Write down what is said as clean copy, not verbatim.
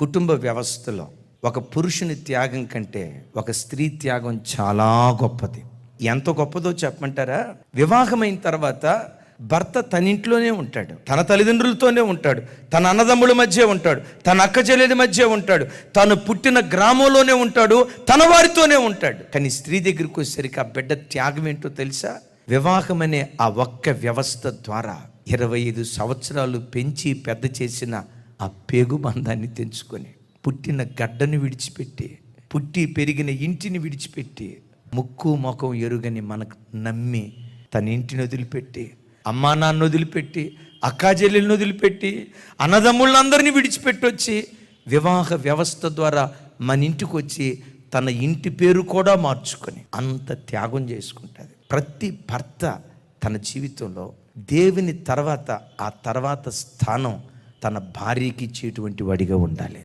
కుటుంబ వ్యవస్థలో ఒక పురుషుని త్యాగం కంటే ఒక స్త్రీ త్యాగం చాలా గొప్పది. ఎంత గొప్పదో చెప్పమంటారా? వివాహమైన తర్వాత భర్త తన ఇంట్లోనే ఉంటాడు, తన తల్లిదండ్రులతోనే ఉంటాడు, తన అన్నదమ్ముల మధ్య ఉంటాడు, తన అక్క చెల్లెల మధ్య ఉంటాడు, తను పుట్టిన గ్రామంలోనే ఉంటాడు, తన వారితోనే ఉంటాడు. కానీ స్త్రీ దగ్గరికి వచ్చేసరికి ఆ బిడ్డ త్యాగం ఏంటో తెలుసా? వివాహం అనే ఆ ఒక్క వ్యవస్థ ద్వారా 25 సంవత్సరాలు పెంచి పెద్ద చేసిన ఆ పేగు బంధాన్ని తెంచుకొని, పుట్టిన గడ్డను విడిచిపెట్టి, పుట్టి పెరిగిన ఇంటిని విడిచిపెట్టి, ముక్కు ముఖం ఎరుగని మనకు నమ్మి తన ఇంటిని వదిలిపెట్టి, అమ్మా నాన్న వదిలిపెట్టి, అక్కా చెల్లెలను వదిలిపెట్టి, అన్నదమ్ములందరినీ విడిచిపెట్టి వచ్చి వివాహ వ్యవస్థ ద్వారా మన ఇంటికి వచ్చి తన ఇంటి పేరు కూడా మార్చుకొని అంత త్యాగం చేసుకుంటుంది. ప్రతి భర్త తన జీవితంలో దేవుని తర్వాత ఆ తర్వాత స్థానం తన భార్యకి ఇచ్చేటువంటి వాడిగా ఉండాలి.